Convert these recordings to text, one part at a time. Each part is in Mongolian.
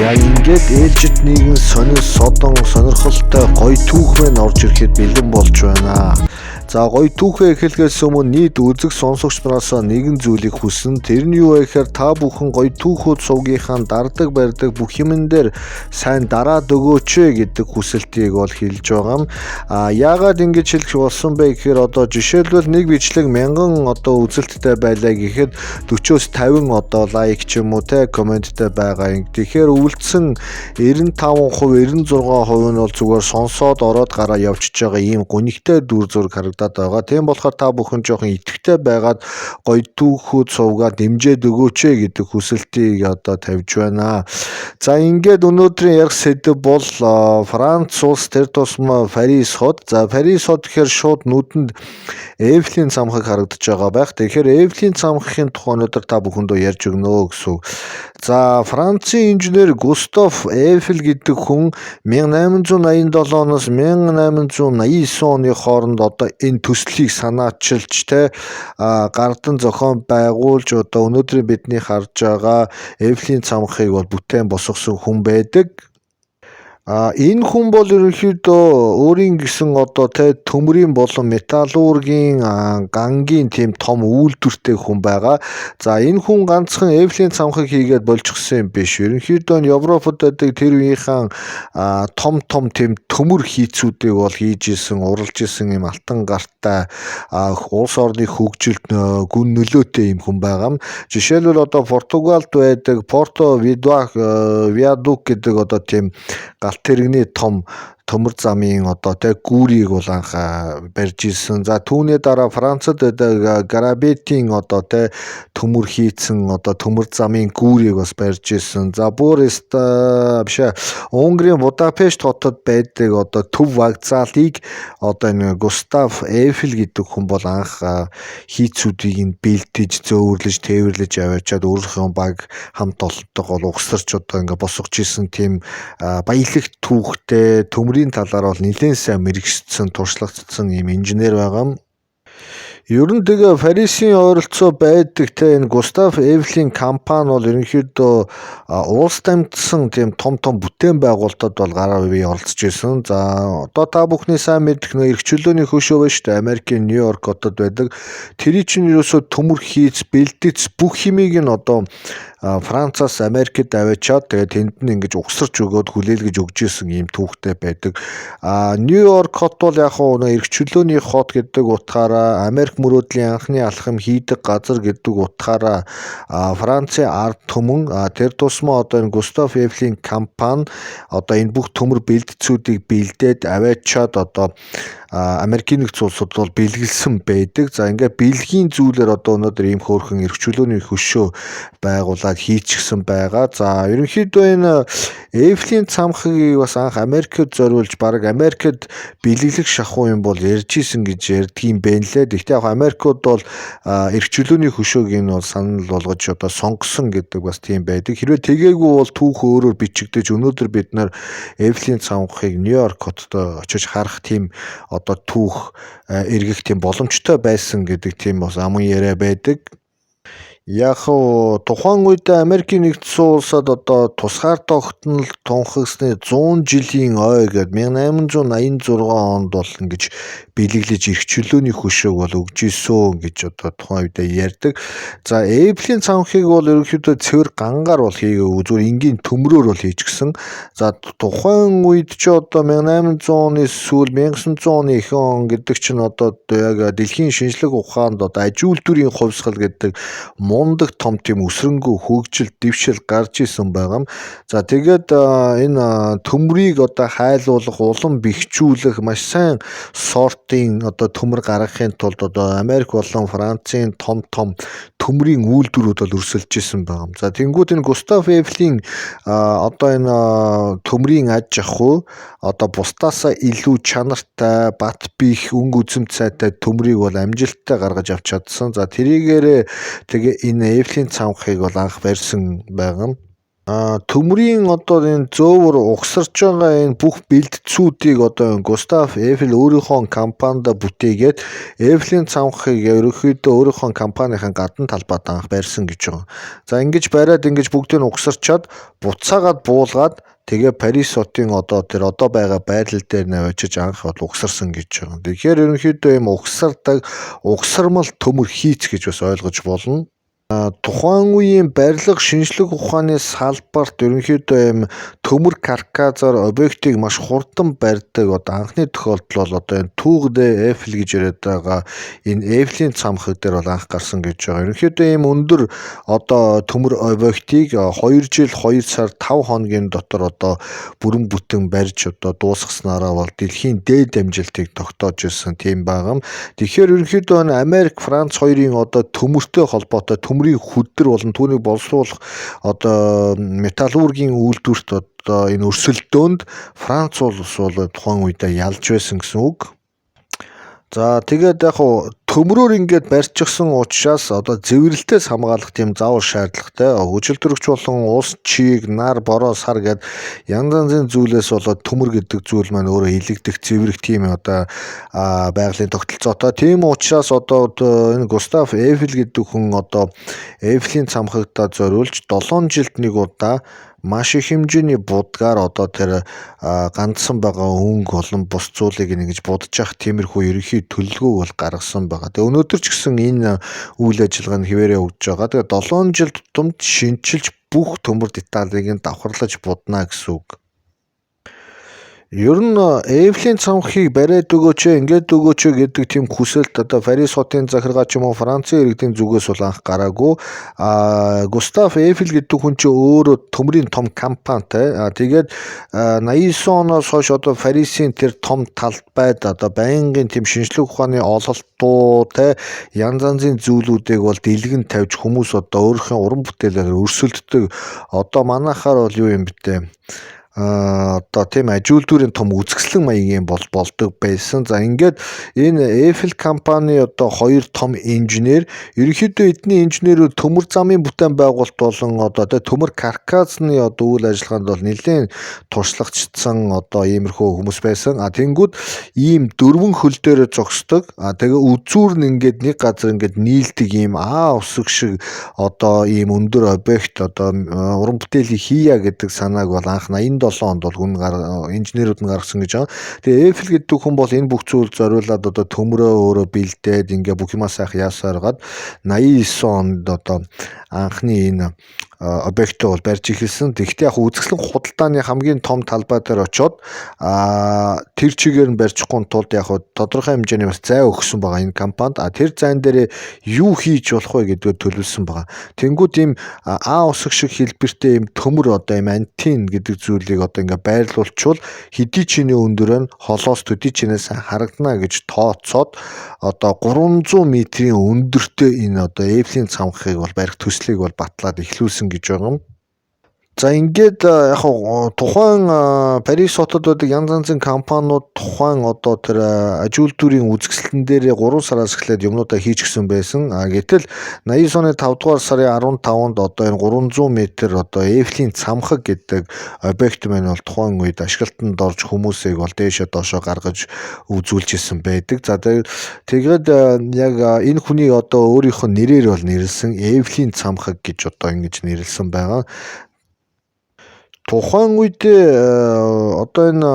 Яг ингээд ээлжид нэгэн сонирхолтой гоё түүхмэн орж ирэхэд бэлэн болж байна. За гоё түүхээ эхлэхээс өмнө нийт үзэг сонсогч нараас нэгэн зүйлийг хүснэ. Тэр нь юу вэ гэхээр та бүхэн гоё түүхүүд сувгийнхаа дардаг барьдаг бүх юмн дээр сайн дараад өгөөч гэдэг хүсэлтийг бол хэлж байгаа юм. Яагаад ингэж хэлэх болсон бэ гэхээр одоо жишээлбэл нэг бичлэг 1000 үзэлттэй байлаа гэхэд 40-50 лайк ч юм уу те комменттэй байгаа юм. Тэгэхээр үлдсэн 95%, 96% нь бол зүгээр сонсоод ороод гараа явчихж байгаа ийм гонигтай дүр зураг харагдаад байгаа. Тийм болохоор та бүхэн жоохон итгэвтэй байгаад гоё түүхүүд сувгаад дэмжиж өгөөч гэдэг хүсэлтийг тавьж байна. За ингээд өнөөдрийн ярих сэдэв бол Франц улс тэр тусмаа Парис хот. За Парис хот гэхээр шууд нүдэнд Эйфелийн цамхаг харагдаж байгаа байх. Тэгэхээр Эйфелийн цамхагийн тухай өнөөдөр та бүхэндөө ярьж өгнө гэсэн. За Францын инженер Густав Эйфель гэдэг хүн 1887-оноос 1889 оны хооронд энэ төслийг санаачилж гардан зохион байгуулж өнөөдрийн бидний харж байгаа Эйфелийн цамхыг бол бүтээн босгосон хүн байдаг. Энэ хүн бол ерөнхийдөө өөрийн гэсэн төмрийн болон металлургийн гангийн тийм том үйлдвэртэй хүн байгаа. За энэ хүн ганцхан Эйфелийн цамхаг хийгээд болчихсон юм биш. Ерөнхийдөө Европод байдаг тэр үеийнхэн том тийм төмөр хийцүүдийг бол хийж исэн, уралж исэн юм алтан гартай улс орны хөгжилд гүн нөлөөтэй юм хүн байгаа юм. Жишээлбэл Португалд байдаг Порто Виадук гэдэг тийм галт тэрэгний том төмөр замын гүүрийг бол анх барьж ирсэн. За түүний дараа Францад байдаг Гарабетийн төмөр хийцэн төмөр замын гүүрийг бас барьж ирсэн. За Унгарын Будапешт хотод байдаг төв вокзалыг энэ Густав Эйфель гэдэг хүн бол анх хийцүүдийг нь бэлдэж, зөөвөрлөж, тээвэрлэж аваачаад өөрийнхөө баг хамт олонтойгоо угсарч ингээд босгож ирсэн тийм баялаг түүхтэй төмрийн талаар бол нэлээд сайн мэрэгчсэн, туршлагацсан юм инженер байгаа юм. Ер нь тэгээ Парисын ойролцоо байдаг энэ Густав Эйфелийн компани бол ерөнхийдөө улс дамжсан тийм том бүтээн байгуулалтад бол гараа бие оролцож ирсэн. За та бүхний сайн мэдэх эрх чөлөөний хөшөө байна шүү дээ. Америкийн Нью-Йорк хотод байдаг. Тэрий чинь ерөөсөө төмөр хийж, бэлдэж бүх хэмийг нь Францаас Америкт аваачаад тэгээд тэнд нь ингэж угсарч өгөөд хүлээлгэж өгч ирсэн ийм түүхтэй байдаг. Нью-Йорк хот бол яг эрх чөлөөний хот гэдэг утгаараа Америк мөрөөдлийн анхны алхам хийдэг газар гэдэг утгаараа Францын ард түмэн тэр тусмаа энэ Густав Эйфелийн компани энэ бүх төмөр бэлтцүүдийг бэлдээд аваачаад Америкийн нэгдсэн улсууд бол бэлгэлсэн байдаг. За ингээд бэлгийн зүйлээр өнөөдөр ийм хөөрхөн эрх чөлөөний хөшөө байгуулад хийчихсэн байгаа. За ерөнхийдөө энэ Эйфелийн цамхагийг бас анх Америкт зориулж баг Америкт бэлгэлэх шахуу юм бол ярьж исэн гэж ярьдгийм байна лээ. Гэхдээ Америкууд бол эрх чөлөөний хөшөөг нь бол санал болгож сонгосон гэдэг бас тийм байдаг. Хэрвээ тэгээгүй бол түүх өөрөөр бичигдэж өнөөдөр бид нар Эйфелийн цамхагийг Нью-Йорк хотод очиж харах тийм түүх эргэх тийм боломжтой байсан гэдэг тийм бас аман яриа байдаг. Яг тухайн үед Америкийн нэгдсэн улсад тусгаар тогтнол тунхаgsны 100 жилийн ой гэдэг 1886 онд бол ингэж бэлэглэж эрх чөлөөний хөшөөг бол өгж ийсэн гэж тухайн үед ярьдаг. За Эйфелийн цамхыг бол ерөнхийдөө цэвэр гангаар бол хийгээгүй, зүгээр энгийн төмрөөр бол хийчихсэн. За тухайн үед ч 1800 оны сүүл 1900 оны ихэнх он гэдэг чинь яг дэлхийн шинжлэх ухаанд аж үйлдвэрийн хувьсгал гэдэг мундаг том тийм өсрөнгөө хөгжил дэвшил гарч исэн байгаа юм. За тэгээд энэ төмрийг хайлуулах, улам бэхжүүлэх маш сайн сортын төмөр гаргахын тулд Америк болон Францын том төмрийн үйлдвэрүүд бол өрсөлдөж исэн байгаа юм. За тэнгууд энэ Густав Эйфелийн энэ төмрийн аж ахуй бусдаасаа илүү чанартай, бат бих, өнгө үзэмт сайтай төмрийг бол амжилттай гаргаж авч чадсан. За тэрийгээр тэгээ энэ Эйфелийн цамхыг бол анх барьсан байгаа юм. Төмрийн одоо энэ зөөвөр угсарч байгаа энэ бүх бэлтцүүдийг одоо Густав Эйфел өөрийнхөө компанида бүтээгээд Эйфелийн цамхыг ерөнхийдөө өөрийнхөө компанийн гадна талбайд анх барьсан гэж байгаа. За ингэж бариад ингэж бүгдийг нь угсарчаад буцаагаад буулгаад тэгээ Парис хотын одоо байгаа байрлал дээр наваачиж анх бол угсарсан гэж байгаа. Тэгэхээр ерөнхийдөө ийм угсардаг угсармал төмөр хийц гэж бас ойлгож болно. Тухайн үеийн барилга шинжлэх ухааны салбарт ерөнхийдөө ийм төмөр каркасаар объектыг маш хурдан барьдаг одоо анхны тохиолдол бол одоо энэ Tour de Eiffel гэж яриад байгаа энэ Эйфелийн цамхаг дээр бол анх гарсан гэж байгаа. Ерөнхийдөө ийм өндөр одоо төмөр объектыг 2 жил 2 сар 5 хоногийн дотор одоо бүрэн бүтэн барьж одоо дуусгаснараа бол дэлхийн дээд амжилтыг тогтоож ирсэн тийм байгаа. Тэгэхээр ерөнхийдөө Америк, Франц хоёрын одоо төмөртэй холбоотой төмрийн хүдэр болон түүнийг боловсруулах одоо металлургийн үйлдвэрт одоо энэ өрсөлдөөнд Франц улс бол тухайн үедээ ялж байсан гэсэн үг. За тэгээд яг хуу төмрөөр ингээд барьчихсан учраас одоо зэвэрлэлтээс хамгаалах тийм заавар шаардлагатай. Хүчилтөрөгч болон ус, чийг, нар, бороо, сар гэд янз янзын зүйлээс болоод төмөр гэдэг зүйл маань өөрөө илэгдэх зэврэх тийм одоо байгалийн тогтолцоотой. Тийм учраас одоо энэ Густав Эйфел гэдэг хүн одоо Эйфелийн цамхагтаа зориулж 7 жилд нэг удаа маш их хэмжээний будгаар одоо тэр ганцсан байгаа өнгө болон бус зүйлийг ингэж будаж явах тиймэрхүү ерөнхий төлөвлөгөөг бол гаргасан байгаа. Тэгээ өнөөдөр ч гэсэн энэ үйл ажиллагаа нь хിവэрэ өгж байгаа. Тэгээ 7 жил тутамд шинчилж бүх төмөр деталийг нь давхарлаж будна гэсэн үг. Ер нь Эйфелийн цамхыг бариад өгөөч, ингээд өгөөч гэдэг тийм хүсэлт одоо Парис хотын захиргаа ч юм уу Францын иргэдийн зүгээс бол анх гараагүй. Густав Эйфел гэдэг хүн чинь өөрөө төмрийн том компанитай. Тэгээд 89 оноос хойш одоо Парисын тэр том талбайд одоо байнгын тийм шинжлэх ухааны ололтуу янз янзын зүйлүүдийг бол дэлгэн тавьж хүмүүс одоо өөрийнхөө уран бүтээлээр өрсөлддөг. Одоо манайхаар бол юу юм бэ? Одоо тийм ажилтнуудын том үзэсгэлэн маягийн болдог байсан. За ингээд энэ Eiffel компани одоо хоёр том инженер ерөнхийдөө эдний инженерүүд төмөр замын бүтээн байгуулалт болон одоо төмөр каркасны одоо үйл ажиллагаанд бол нэлээд туршлагачсан одоо иймэрхүү хүмүүс байсан. Тэнгүүд ийм дөрвөн хөл дээр зогсдог. Тэгээ үзүүр нь ингээд нэг газар ингээд нийлдэг ийм усаг шиг одоо ийм өндөр объект одоо уран бүтээлийг хийя гэдэг санааг бол анх 87 онд бол инженерүүд нь гаргасан гэж байгаа. Тэгээ Eiffel гэдэг хүн бол энэ бүх зүйл зориулаад одоо төмрөө өөрөө бэлдээд ингээ бүх юмаа сайхан яасааргаад 89 онд одоо анхны энэ объектыг бол барьж эхэлсэн. Тэгэхдээ яг үзэсгэлэн худалдааны хамгийн том талбай дээр очиод тэр чигээр нь барьчихгүй тулд яг тодорхой хэмжээний бас зай өгсөн байгаа энэ компанид. Тэр зайн дээр юу хийж болох вэ гэдгээр төлөвлөсөн байгаа. Тэнгүүд ийм усаг шиг хэлбэртэй ийм төмөр одоо ийм антин гэдэг зүйлийг одоо ингээ байрлуулчвал хэдий чиний өндөрөө холоос төдий чинээс харагдана гэж тооцоод одоо 300 метрийн өндөртэй энэ одоо Эйфелийн цамхыг бол барих төслийг бол батлаад эхлүүлсэн гэж байгаа юм. За ингээд яг тухайн Парис хотод байдаг янз янзын компаниуд тухайн одоо тэр ажилтнуудын үзэсгэлэн дээр 3 сараас эхлээд юмнуудаа хийчихсэн байсан. Гэтэл 89 оны 5 дугаар сарын 15-нд одоо энэ 300 м одоо Эйфелийн цамхаг гэдэг объект маань бол тухайн үед ашиглалтанд орж хүмүүсийг бол дээшээ доошоо гаргаж үзүүлж исэн байдаг. За тэгээд яг энэ хүний одоо өөрийнхөө нэрээр бол нэрлсэн Эйфелийн цамхаг гэж одоо ингэж нэрлсэн байгаа. Тухайн үед одоо энэ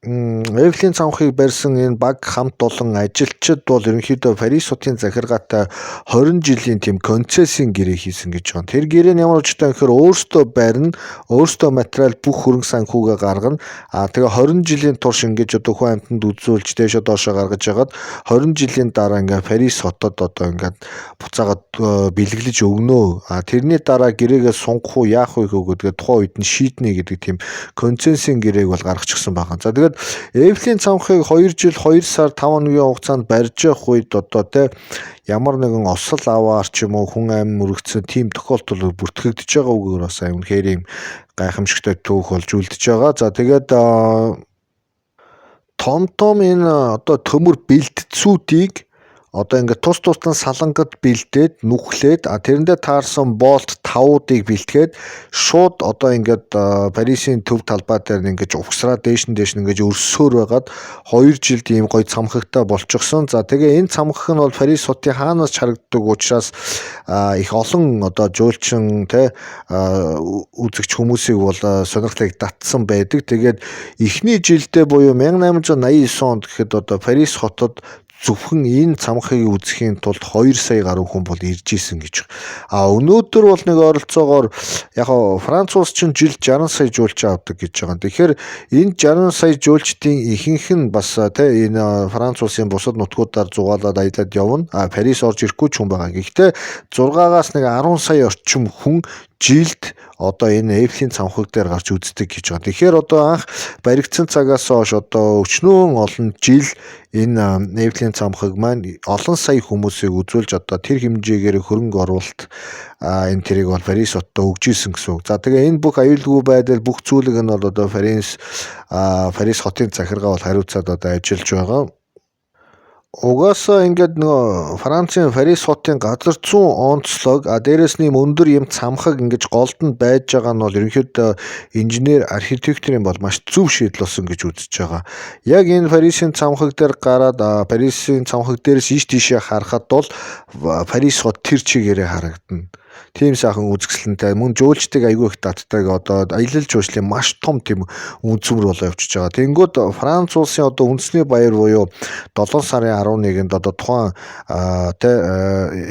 Эйфелийн цамхыг барьсан энэ баг хамт олон ажилчид бол ерөнхийдөө Парис хотын захиргаатай 20 жилийн тийм концессийн гэрээ хийсэн гэж байна. Тэр гэрээ нь ямар учиртай гэхээр өөртөө барина, өөртөө материал бүх хөрөнгө санхугаа гаргана. Тэгээ 20 жилийн турш ингэж одоо хүн амьтанд үзүүлж дээшээ доошоо гаргаж ягаад 20 жилийн дараа ингээ Парис хотод одоо ингээд буцаагаад бэлгэлж өгнө. Тэрний дараа гэрээгээ сунгах уу, яах вэ гэдгээ тухайн үед нь шийднэ гэдэг тийм концессийн гэрээг бол гаргачихсан байна. За тэгээд Эйфелийн цамхыг 2 жил 2 сар 5 хоногийн хугацаанд барьж явах үед одоо ямар нэгэн осол аваар ч юм уу хүн амин мөрөгдсөн тийм тохиолдол бүртгэгдэж байгаа үгээр бас үнэхээр юм гайхамшигтай түүх болж үлдэж байгаа. За тэгээд том энэ одоо төмөр бэлтцүүдийг одоо ингээд тус тусдан салангад бэлдээд нүхлээд тэрэндээ таарсан болт тавуудыг бэлтгээд шууд одоо ингээд Парисын төв талбай дээр ингээд угсраа дээш нь ингээд өрсөөр байгаад 2 жилд ийм гоё цамхагтай болчихсон. За тэгээ энэ цамхаг нь бол Парис хотын хаанаас ч харагддаг учраас их олон одоо жуулчин үзэгч хүмүүсийг бол сонирхлыг татсан байдаг. Тэгээд эхний жилдээ буюу 1889 онд гэхэд одоо Парис хотод зөвхөн энэ цамхыг үзэхийн тулд 2 сая гаруй хүн бол ирж исэн гэж. Өнөөдөр бол нэг ойролцоогоор яг Франц улс чинь жилд 60 сая жуулчин авдаг гэж байгаа. Тэгэхээр энэ 60 сая жуулчдын ихэнх нь бас энэ Франц улсын бусад нутгуудаар зугаалаад аялаад явна. Парис орж ирэхгүй ч хүн байгаа. Гэхдээ 6-аас нэг 10 сая орчим хүн жилд одоо энэ Эйфелийн цамхаг дээр гарч үздэг гэж байгаа. Тэгэхээр одоо анх баригдсан цагаас хойш одоо өчнөөн олон жил энэ Эйфелийн цамхаг маань олон сая хүмүүсийг үзүүлж одоо тэр хэмжээгээр хөрөнгө оруулалт энэ тэрийг бол Парис хотод өгж исэн гэсэн үг. За тэгээ энэ бүх аюулгүй байдал бүх зүйлийг нь бол одоо Парис хотын захиргаа бол хариуцаад одоо ажиллаж байгаа. Угаасаа ингээд нөгөө Францын Парис хотын газар зүүн онцлог дээрээс нь өндөр юм цамхаг ингэж голд нь байж байгаа нь бол ерөнхийдөө инженер архитекторын бол маш зөв шийдэл болсон гэж үзэж байгаа. Яг энэ Парисын цамхаг дээр гараад Парисын цамхаг дээрээс ийш тийшээ харахад бол Парис хот тэр чигээрээ харагдана. Тийм сайхан үзэсгэлэнтэй мөн жуулчдыг айгүй их татдаг одоо аялал жуулчлалын маш том тийм үнцмөр болоо явчихж байгаа. Тэнгүүд Франц улсын одоо үндэсний баяр буюу 7 сарын 11-нд одоо тухайн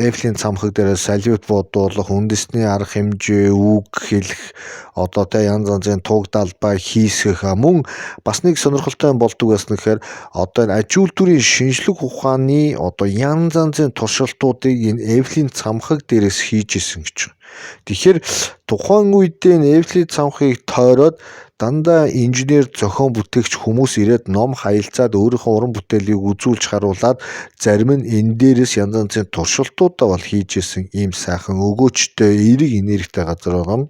Эйфелийн цамхаг дээрээ салют бодуулах, үндэсний арга хэмжээ, үг хэлэх одоо янз янзын туг далбай хийсгэх мөн бас нэг сонирхолтой болдог байсан гэхээр одоо энэ аж үйлдвэрийн шинжлэх ухааны одоо янз янзын туршилтуудыг энэ Эйфелийн цамхаг дээрээс хийж исэн гэж. Тэгэхээр тухайн үедээ Эйфелийн цамхыг тойроод дандаа инженер зохион бүтээгч хүмүүс ирээд ном хаялцаад өөрийнхөө уран бүтээлийг үзүүлж харуулад зарим нь энэ дээрээс янз янзын туршилтуудаа бол хийж исэн ийм сайхан өгөөчтэй эерэг энергитэй газар байгаа юм.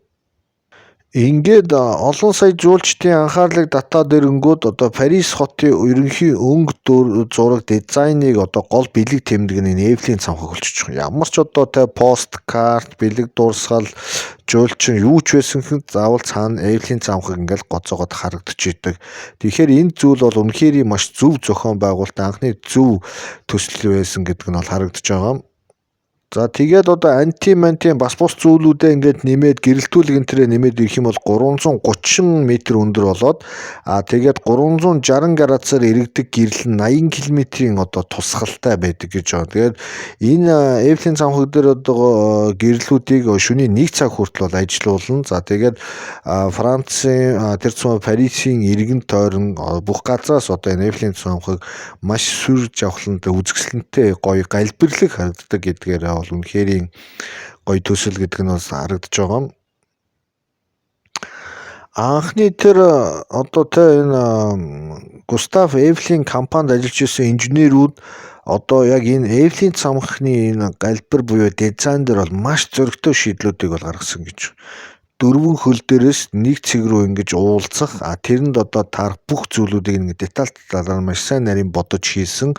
Ингээд олон сая жуулчдын анхаарлыг татаад ирэнгүүт одоо Парис хотын ерөнхий өнгө зураг дизайныг одоо гол бэлэг тэмдэг нь Эйфелийн цамхаг болчихж байгаа. Ямар ч одоо посткарт, бэлэг дурсгал жуулчин юу ч байсан хэн заавал цаана Эйфелийн цамхаг ингээл гоцоогоод харагдчихийдэг. Тэгэхээр энэ зүйл бол үнэхээр маш зөв зохион байгуулалт анхны зөв төсөл байсан гэдэг нь бол харагдаж байгаа. За тэгээд одоо антимантийн бас бус зүйлүүдээ ингээд нэмээд гэрэлтүүлэг энтрээ нэмээд ирэх юм бол 330 м өндөр болоод тэгээд 360 градусаар иргэдэг гэрэл нь 80 км-ийн одоо тусгалтай байдаг гэж байна. Тэгээд энэ Эйфелийн цамхаг дээр одоо гэрлүүдийг шөнийн 1 цаг хүртэл бол ажилуулна. За тэгээд Францын тэр цэцэн Парисын иргэн тойрон бүх газраас одоо энэ Эйфелийн цамхаг маш сүр жавхлантай үзэсгэлэнтэй гоё галбирлэг харагддаг гэдгээр бол үнэхээр гоё төсөл гэдэг нь бас харагдаж байгаа. Анхны тэр одоо энэ Густав Эйфелийн компанид ажиллаж исэн инженерүүд одоо яг энэ Эйфелийн цамхны энэ галбир буюу дизайн дээр бол маш зөрөгтэй шийдлүүдийг бол гаргасан гэж. 4 хөл дээрээс нэг цэг рүү ингэж уулзах тэрэнд одоо таарах бүх зүйлүүдийг ингэ детальтайгаар маш сайн нарийн бодож хийсэн.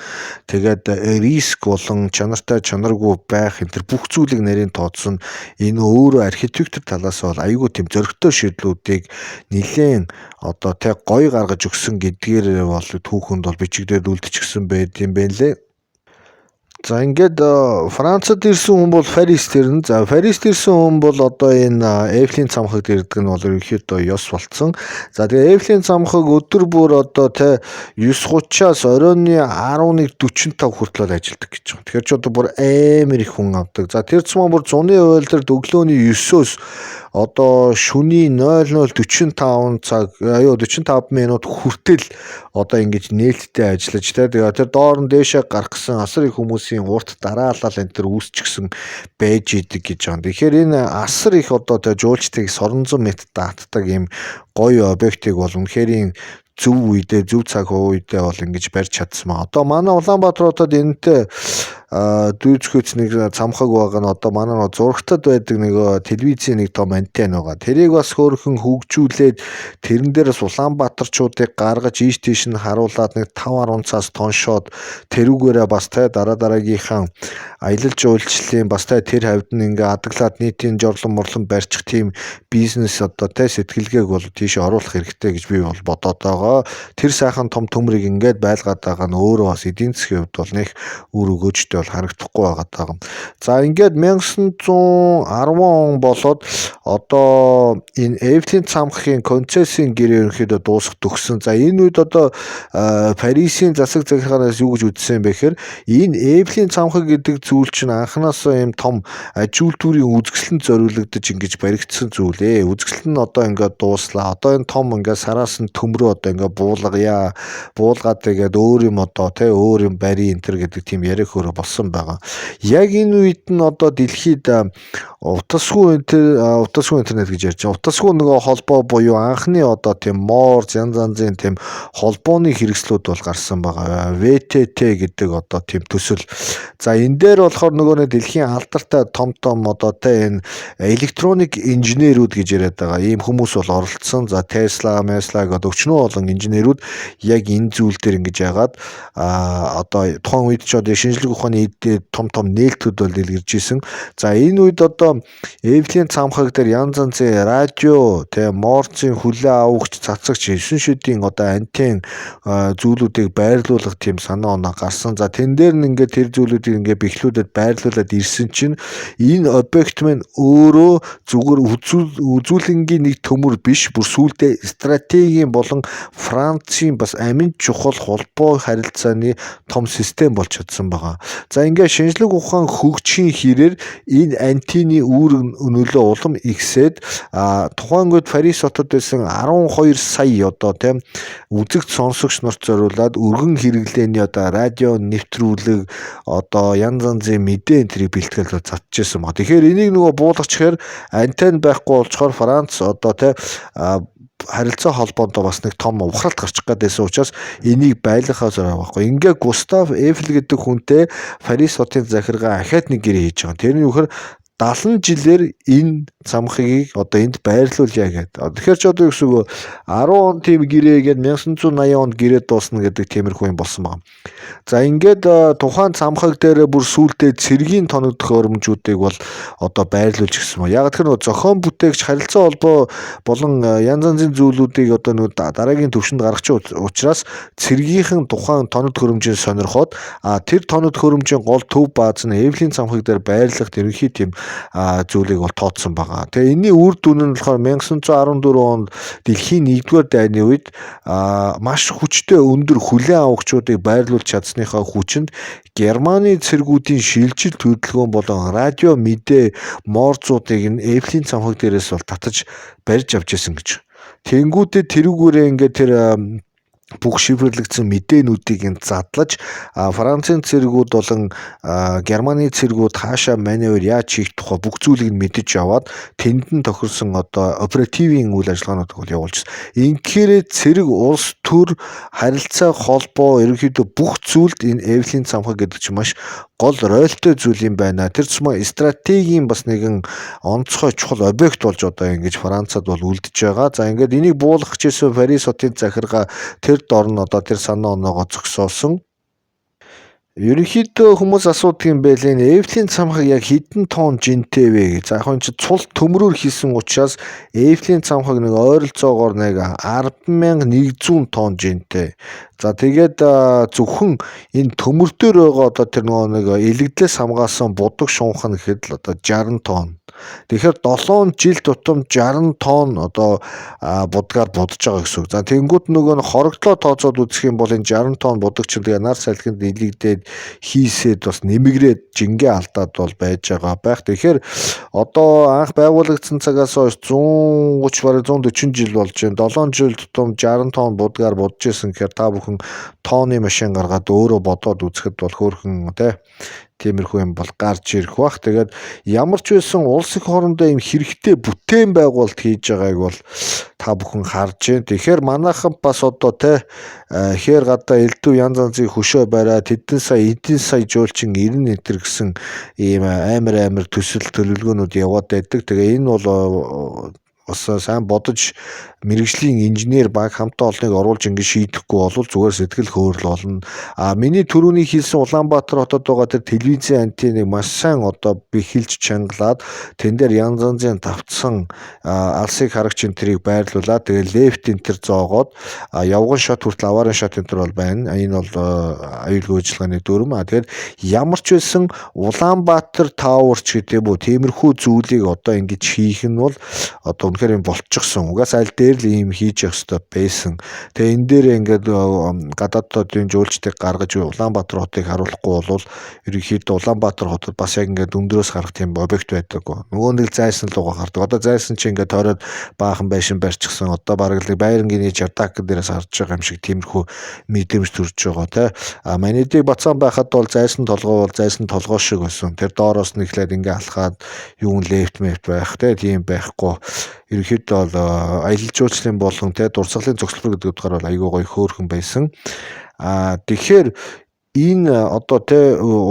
Тэгээд риск болон чанартай чанаргүй байх энэ бүх зүйлийг нарийн тооцсон. Энэ өөрөө архитектур талаас бол айгүй тийм зөрөгтэй шийдлүүдийг нэлээд одоо гоё гаргаж өгсөн гэдгээр бол түүхэнд бол бичигдээд үлдчихсэн байт юм байна лээ. За ингээд Францад ирсэн хүн бол Парист ирнэ. За Парист ирсэн хүн бол одоо энэ Эйфелийн цамхагт ирдэг нь бол ерөнхийдөө ёс болцсон. За тэгээ Эйфелийн цамхаг өдөр бүр одоо 9:30-аас оройны 11:45 хүртэл ажилладаг гэж байна. Тэгэхээр ч одоо бүр амар их хүн авдаг. За тэр цэцэн бүр зуны уйлдар өглөөний 9-өөс одоо шөнийн 00:45 цаг 45 минут хүртэл одоо ингэж нээлттэй ажиллаж тэгээ тэр доор нь дээшээ гарах гэсэн асар их хүмүүсийн урт дараалал энэ төр үүсчихсэн байж идэг гэж байна. Тэгэхээр энэ асар их одоо жуулчдыг соронзон мэт даатдаг ийм гоё объектыг бол үнэхээр зөв үедээ зөв цаг үедээ бол ингэж барьж чадсан маа. Одоо манай Улаанбаатар хотод энэтэй дүйцэхүйц нэг цамхаг байгаа нь одоо манай нэг зурагтад байдаг нэг телевизийн нэг том антен байгаа. Тэрийг бас хөөрхөн хөгжүүлээд тэрэн дээрээс Улаанбаатарчуудыг гаргаж ийш тийш нь харуулад нэг 5-10 цаас тоншоод тэрүүгээрээ бас дараагийнхаа аялал жуулчлалын бас тэр хавьд нь ингээ адаглаад нийтийн жорлон морлон барьчих тийм бизнес одоо сэтгэлгээг бол тийш оруулах хэрэгтэй гэж би бол бодоод байгаа. Тэр сайхан том төмрийг ингээд байлгаад байгаа нь өөрөө бас эдийн засгийн хувьд бол нэг үр өгөөжтэй бол харагдахгүй байгаа. За ингээд 1910 он болоод одоо энэ Эйфелийн цамхгийн концессийн гэрээ ерөнхийдөө дуусах төгссөн. За энэ үед одоо Парисын засаг захиргаанаас юу гэж үзсэн бэ гэхээр энэ Эйфелийн цамхаг гэдэг зүйл чинь анханасаа ийм том аж үйлдвэрийн үзэсгэлэнт зориулагдаж ингэж баригдсан зүйл ээ. Үзэсгэлэн нь одоо ингээд дууслаа. Одоо энэ том ингээд сараас нь төмрөө одоо ингээд буулгая. Буулгаад тэгээд өөр юм одоо өөр юм барь энэ төр гэдэг тийм яриа хөрө болсон байгаа. Яг энэ үед нь одоо дэлхийд утасгүй интернет гэж ярьж байгаа. Утасгүй нөгөө холбоо буюу анхны одоо тийм Morse янз янзын тийм холбооны хэрэгслүүд бол гарсан байгаа. VTT гэдэг одоо тийм төсөл. За энэ дээр болохоор нөгөө нэг дэлхийн алдартай том одоо энэ электроник инженерүүд гэж яриад байгаа. Ийм хүмүүс бол оролцсон. За Tesla гэдэг өчнөө олон инженерүүд яг энэ зүйл дээр ингэж яагаад одоо тухайн үед ч одоо шинжлэх ухааны том нээлтүүд бол дэлгэрж исэн. За энэ үед одоо Эйфелийн цамхаг дээр янз янзын радио, Morse-ийн хүлээ авагч, цацагч, 9 шидийн одоо антен зүйлүүдийг байрлуулах тийм санаа оноо гарсан. За тэн дээр нь ингээд тэр зүйлүүдийг ингээд бэхлүүлээд байрлуулад ирсэн чинь энэ объект маань өөрөө зүгээр үзүүлэнгийн нэг төмөр биш, бүр сүүлдээ стратегийн болон Францын бас амин чухал холбоо харилцааны том систем болж чадсан байгаа. За ингээд шинжлэх ухаан хөгжихийн хэрээр энэ антенны үүрэг нөлөө улам ихсээд тухайн үед Парис хотод байсан 12 сая одоо үзэгч сонсогч нарт зориулаад өргөн хэрэглээний одоо радио нэвтрүүлэг одоо янз янзын мэдээ энэ тэрийг бэлтгэлээр татчихсан ба. Тэгэхээр энийг нөгөө буулгачихаар антен байхгүй болчоор Франц одоо харилцаа холбоонд бас нэг том ухралт гарчих гэдээсэн учраас энийг байлгахаа зориог байхгүй. Ингээ Густав Эйфел гэдэг хүнтэй Парис хотын захиргаа ахаад нэг гэрээ хийж байгаа. Тэрний үхээр 70 жилээр энэ цамхгийг одоо энд байрлуулъя гэдэг. Тэгэхээр ч одоо юу гэсэн үг 10 он тийм гэрээгээд 1980 онд гэрээ дуусна гэдэг тиймэрхүү юм болсон байна. За ингээд тухайн цамхаг дээр бүр сүултээ цэргийн тоног төхөөрөмжүүдийг бол одоо байрлуулж гисэн ба. Яг тэр нөө зохион бүтээгч харилцаа холбоо болон янз янзын зүйлүүдийг одоо нөө дараагийн төвшөнд гаргачих учраас цэргийнхэн тухайн тоног төхөөрөмжийг сонирхоод тэр тоног төхөөрөмжийн гол төв бааз нь Эйфелийн цамхаг дээр байрлах ерөнхий тийм зүйлийг бол тооцсон байгаа. Тэгээ энэний үр дүн нь болохоор 1914 онд дэлхийн 1-р дайны үед маш хүчтэй өндөр хүлээн авагчдыг байрлуулж чадсныхаа хүчинд Германы цэргүүдийн шилжилт хөдөлгөөн болон радио мэдээ морзуудыг нь Эйфелийн цамхаг дээрээс бол татаж барьж авч ирсэн гэж. Тэнгүүдээ тэрүүгээрээ ингээд тэр бүх шифрлэгдсэн мэдээнүүдийг задлаж Францын цэргүүд болон Германы цэргүүд хаашаа маневр яаж хийх тухай бүх зүйлийг мэдэж аваад тэнд нь тохирсон одоо оперативын үйл ажиллагаануудыг бол явуулжсэн. Инхээр цэрэг улс төр харилцаа холбоо ерөнхийдөө бүх зүйлд энэ Эйфелийн цамхаг гэдэг чинь маш гол ролтой зүйл юм байна. Тэр цэцмээ стратегийн бас нэгэн онцгой чухал объект болж одоо ингэж Францад бол үлдэж байгаа. За ингээд энийг буулгах гэсэн Парис хотын захиргаа тэр дор нь одоо тэр санаа оноогоо зогсоосон. Ерөнхийдөө хүмүүс асуудаг юм байлээ. Эйфелийн цамхаг яг хэдэн тонн жинтэй вэ гэж. За яг энэ цул төмрөөр хийсэн учраас Эйфелийн цамхаг нэг ойролцоогоор нэг 10,100 тонн жинтэй. За тэгээд зөвхөн энэ төмөр дээр байгаа одоо тэр нэг илэгдлээс хамгаалсан будаг шунхан гэхэд л одоо 60 тонн. Тэгэхээр 7 жил тутам 60 тонн одоо будгаар будаж байгаа гэсэн үг. За тэнгууд нөгөө хорогдлоо тооцоод үзэх юм бол энэ 60 тонн будаг чинь тэгээ нар салхинд илэгдээд хийсээд бас нэмэгрээд жингээ алдаад бол байж байгаа байх. Тэгэхээр одоо анх байгуулагдсан цагаас хойш 130 бараг 140 жил болж байна. 7 жил тутам 60 тонн будгаар будаж исэн гэхээр та бүхэн тооны машин гаргаад өөрөө бодоод үзэхэд бол хөөрхөн тиймэрхүү юм бол гарч ирэх бах. Тэгээд ямар ч байсан улс их хоорондоо юм хэрэгтэй бүтээн байгуулалт хийж байгааг бол та бүхэн харж байна. Тэгэхээр манайхан бас одоо хээр гадаа элдв янз янзын хөшөө бариад эдэн сая жуулчин 90 энэ гэсэн ийм амар төсөл төлөвлөгөөнүүд яваад байдаг. Тэгээ энэ бол бас сайн бодож мэрэгжлийн инженер баг хамтаа олныг оруулж ингэ шийдэхгүй бол зүгээр сэтгэл хөөрөл болно. Миний түрүүний хэлсэн Улаанбаатар хотод байгаа тэр телевизийн антенныг маш сайн одоо бэхэлж чангалаад тэн дээр янз янзын тавцсан алсыг харагч энтрийг байрлуулад тэгээ лефт энтер зоогоод явган шот хүртэл аваарын шот энтер бол байна. Энэ бол аюулгүй ажиллагааны дүрм. Тэгэхээр ямар ч байсан Улаанбаатар Тауэрч гэдэг юм уу тиймэрхүү зүйлийг одоо ингэж хийх нь бол одоо үнэхээр юм болчихсон. Угаас аль дээр л ийм хийж явах хэрэгтэй байсан. Тэгээ энэ дээр ингээд гадаадын жуулчдыг гаргаж Улаанбаатар хотыг харуулахгүй бол ерөнхийдөө Улаанбаатар хотод бас яг ингээд өндрөөс гарах тийм объект байдаг. Нөгөө нэг зайсан л угаа хардаг. Одоо зайсан чи ингээд тойроод баахан байшин барьчихсан. Одоо бараг л Байрангины Жардак дээрээс харж байгаа юм шиг тиймэрхүү мэдрэмж төрж байгаа Манайдыг бацаан байхад бол зайсан толгой шиг байсан. Тэр доороос нь эхлээд ингээд алхаад юун лефт байх тийм байхгүй. Ерөнхийдөө бол аялал жуулчлалын болгон дурсгалын зохицол гэдэг утгаар бол айгүй гоё хөөрхөн байсан. Тэгэхээр энэ одоо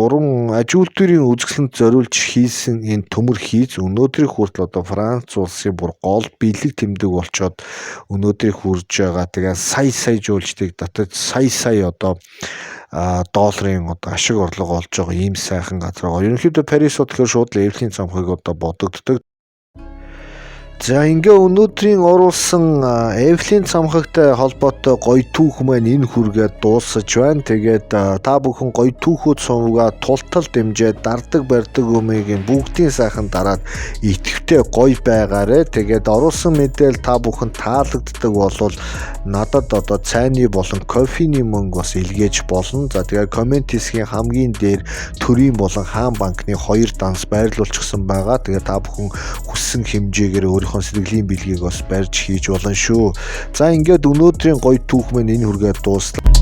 уран аж үйлдвэрийн үзэсгэлэнт зориулж хийсэн энэ төмөр хийц өнөөдрийн хүртэл одоо Франц улсын бүр гол бэлэг тэмдэг болчоод өнөөдрийг хүрж байгаа. Тэгээ сая жуулчдыг татаж сая одоо долларын одоо ашиг орлого олж байгаа ийм сайхан газар байгаа. Ерөнхийдөө Парис хот гэхээр шууд л Эйфелийн цамхыг одоо бодогддог. За ингээ өнөөдрийн оруулсан Эйфелийн цамхагтай холбоотой гоё түүх маань энэ хүргээд дуусаж байна. Тэгээд та бүхэн гоё түүхүүд сувгаа тултал дэмжээд дардаг барьдаг өмийг бүгдийн сайхан дараад итгэвтэй гоё байгаарэ. Тэгээд оруулсан мэдээлэл та бүхэн таалагддаг болвол надад одоо цайны болон кофений мөнгө бас илгээж болно. За тэгээд комент хэсгийн хамгийн дээр төрийн болон хаан банкны 2 данс байрлуулчихсан байгаа. Тэгээд та бүхэн хүссэн хэмжээгээр өөрийнхөө сэтгэлийн бэлгийг бас барьж хийж болно шүү. За ингээд өнөөдрийн гоё түүх маань энэ хүргээд дуусна.